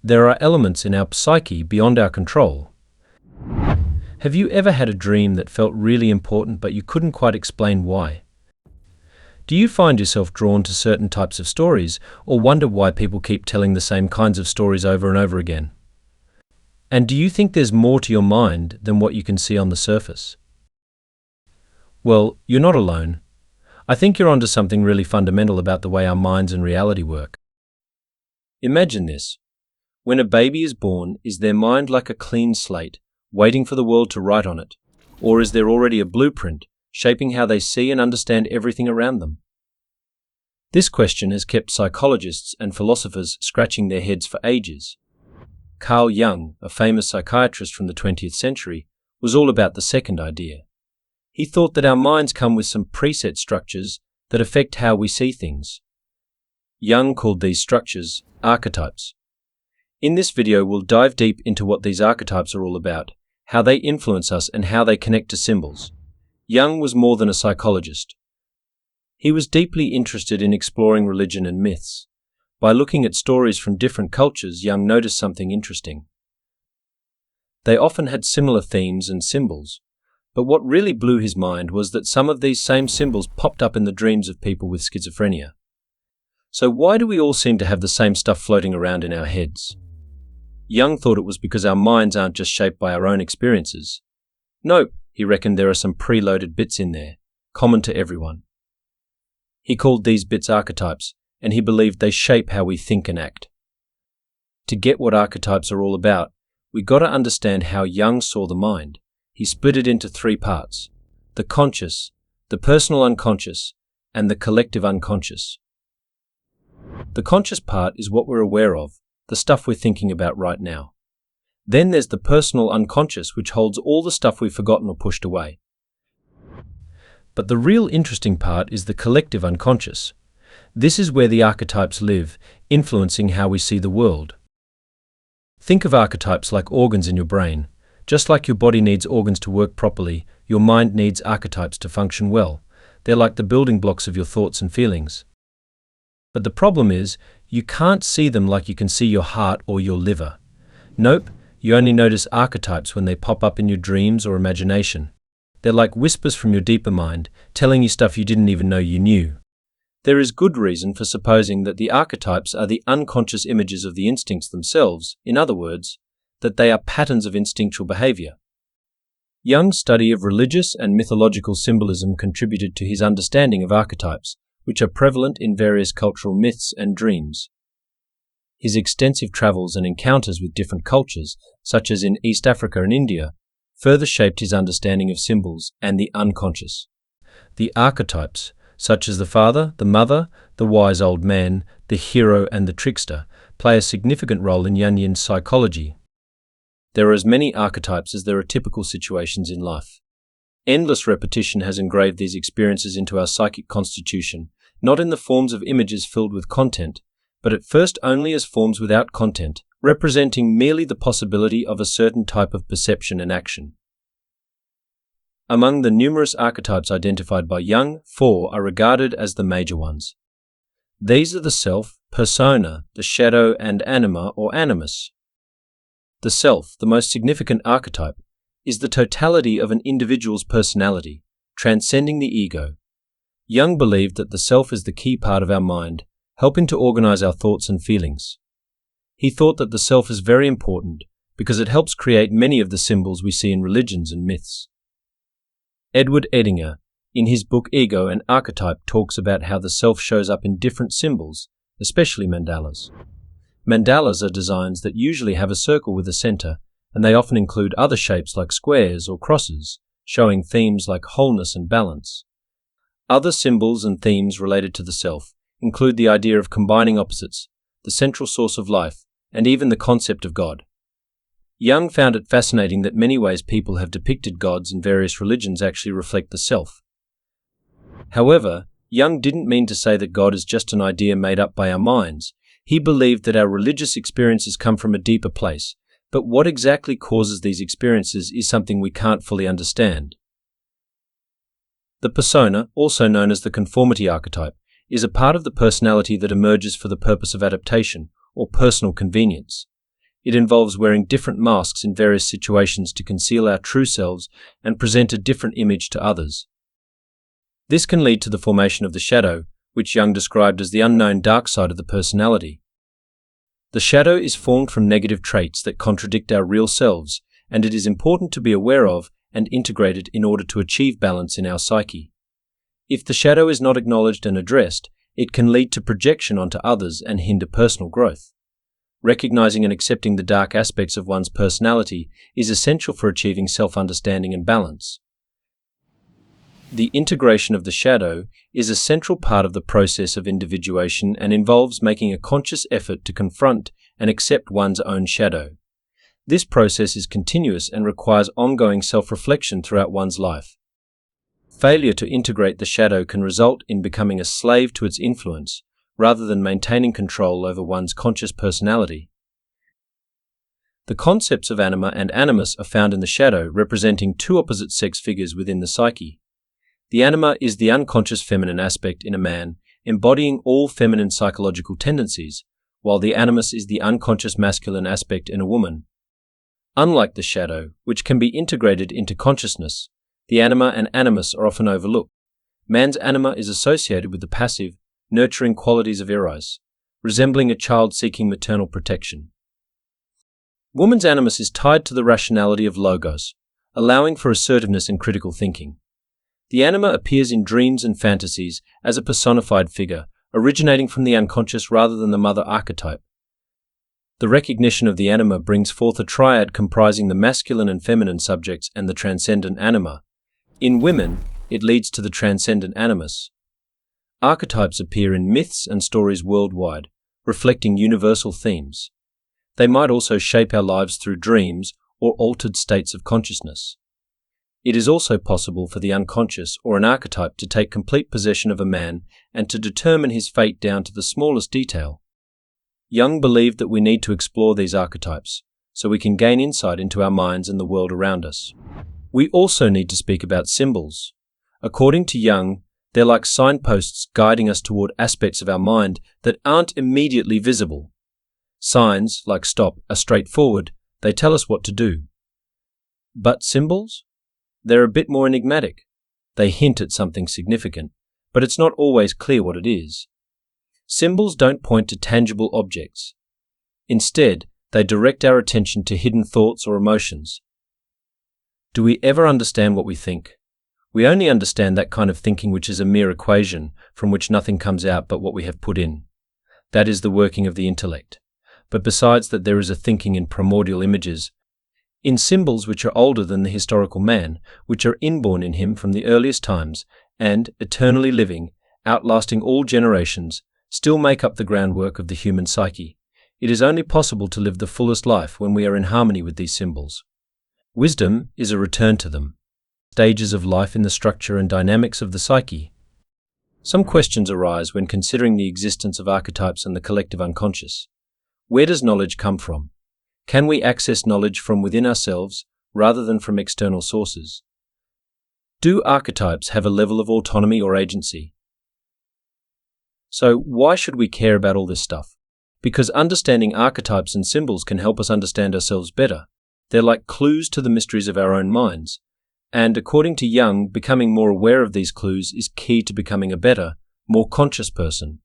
There are elements in our psyche beyond our control. Have you ever had a dream that felt really important but you couldn't quite explain why? Do you find yourself drawn to certain types of stories or wonder why people keep telling the same kinds of stories over and over again? And do you think there's more to your mind than what you can see on the surface? Well, you're not alone. I think you're onto something really fundamental about the way our minds and reality work. Imagine this. When a baby is born, is their mind like a clean slate, waiting for the world to write on it? Or is there already a blueprint, shaping how they see and understand everything around them? This question has kept psychologists and philosophers scratching their heads for ages. Carl Jung, a famous psychiatrist from the 20th century, was all about the second idea. He thought that our minds come with some preset structures that affect how we see things. Jung called these structures archetypes. In this video, we'll dive deep into what these archetypes are all about, how they influence us, and how they connect to symbols. Jung was more than a psychologist. He was deeply interested in exploring religion and myths. By looking at stories from different cultures, Jung noticed something interesting. They often had similar themes and symbols, but what really blew his mind was that some of these same symbols popped up in the dreams of people with schizophrenia. So why do we all seem to have the same stuff floating around in our heads? Jung thought it was because our minds aren't just shaped by our own experiences. Nope, he reckoned there are some preloaded bits in there, common to everyone. He called these bits archetypes, and he believed they shape how we think and act. To get what archetypes are all about, we got to understand how Jung saw the mind. He split it into three parts: the conscious, the personal unconscious, and the collective unconscious. The conscious part is what we're aware of, the stuff we're thinking about right now. Then there's the personal unconscious, which holds all the stuff we've forgotten or pushed away. But the real interesting part is the collective unconscious. This is where the archetypes live, influencing how we see the world. Think of archetypes like organs in your brain. Just like your body needs organs to work properly, your mind needs archetypes to function well. They're like the building blocks of your thoughts and feelings. But the problem is, you can't see them like you can see your heart or your liver. Nope, you only notice archetypes when they pop up in your dreams or imagination. They're like whispers from your deeper mind, telling you stuff you didn't even know you knew. There is good reason for supposing that the archetypes are the unconscious images of the instincts themselves, in other words, that they are patterns of instinctual behavior. Jung's study of religious and mythological symbolism contributed to his understanding of archetypes, which are prevalent in various cultural myths and dreams. His extensive travels and encounters with different cultures, such as in East Africa and India, further shaped his understanding of symbols and the unconscious. The archetypes, such as the father, the mother, the wise old man, the hero, and the trickster, play a significant role in Jungian psychology. There are as many archetypes as there are typical situations in life. Endless repetition has engraved these experiences into our psychic constitution, not in the forms of images filled with content, but at first only as forms without content, representing merely the possibility of a certain type of perception and action. Among the numerous archetypes identified by Jung, 4 are regarded as the major ones. These are the self, persona, the shadow, and anima or animus. The self, the most significant archetype, is the totality of an individual's personality, transcending the ego. Jung believed that the self is the key part of our mind, helping to organize our thoughts and feelings. He thought that the self is very important because it helps create many of the symbols we see in religions and myths. Edward Edinger, in his book Ego and Archetype, talks about how the self shows up in different symbols, especially mandalas. Mandalas are designs that usually have a circle with a center, and they often include other shapes like squares or crosses, showing themes like wholeness and balance. Other symbols and themes related to the self include the idea of combining opposites, the central source of life, and even the concept of God. Jung found it fascinating that many ways people have depicted gods in various religions actually reflect the self. However, Jung didn't mean to say that God is just an idea made up by our minds. He believed that our religious experiences come from a deeper place, but what exactly causes these experiences is something we can't fully understand. The persona, also known as the conformity archetype, is a part of the personality that emerges for the purpose of adaptation or personal convenience. It involves wearing different masks in various situations to conceal our true selves and present a different image to others. This can lead to the formation of the shadow, which Jung described as the unknown dark side of the personality. The shadow is formed from negative traits that contradict our real selves, and it is important to be aware of and integrated in order to achieve balance in our psyche. If the shadow is not acknowledged and addressed, it can lead to projection onto others and hinder personal growth. Recognizing and accepting the dark aspects of one's personality is essential for achieving self-understanding and balance. The integration of the shadow is a central part of the process of individuation and involves making a conscious effort to confront and accept one's own shadow. This process is continuous and requires ongoing self-reflection throughout one's life. Failure to integrate the shadow can result in becoming a slave to its influence, rather than maintaining control over one's conscious personality. The concepts of anima and animus are found in the shadow, representing two opposite sex figures within the psyche. The anima is the unconscious feminine aspect in a man, embodying all feminine psychological tendencies, while the animus is the unconscious masculine aspect in a woman. Unlike the shadow, which can be integrated into consciousness, the anima and animus are often overlooked. Man's anima is associated with the passive, nurturing qualities of eros, resembling a child seeking maternal protection. Woman's animus is tied to the rationality of logos, allowing for assertiveness and critical thinking. The anima appears in dreams and fantasies as a personified figure, originating from the unconscious rather than the mother archetype. The recognition of the anima brings forth a triad comprising the masculine and feminine subjects and the transcendent anima. In women, it leads to the transcendent animus. Archetypes appear in myths and stories worldwide, reflecting universal themes. They might also shape our lives through dreams or altered states of consciousness. It is also possible for the unconscious or an archetype to take complete possession of a man and to determine his fate down to the smallest detail. Jung believed that we need to explore these archetypes so we can gain insight into our minds and the world around us. We also need to speak about symbols. According to Jung, they're like signposts guiding us toward aspects of our mind that aren't immediately visible. Signs, like stop, are straightforward. They tell us what to do. But symbols? They're a bit more enigmatic. They hint at something significant, but it's not always clear what it is. Symbols don't point to tangible objects. Instead, they direct our attention to hidden thoughts or emotions. Do we ever understand what we think? We only understand that kind of thinking which is a mere equation from which nothing comes out but what we have put in. That is the working of the intellect. But besides that, there is a thinking in primordial images, in symbols which are older than the historical man, which are inborn in him from the earliest times, and, eternally living, outlasting all generations, still make up the groundwork of the human psyche. It is only possible to live the fullest life when we are in harmony with these symbols. Wisdom is a return to them. Stages of life in the structure and dynamics of the psyche. Some questions arise when considering the existence of archetypes and the collective unconscious. Where does knowledge come from? Can we access knowledge from within ourselves rather than from external sources? Do archetypes have a level of autonomy or agency? So why should we care about all this stuff? Because understanding archetypes and symbols can help us understand ourselves better. They're like clues to the mysteries of our own minds. And according to Jung, becoming more aware of these clues is key to becoming a better, more conscious person.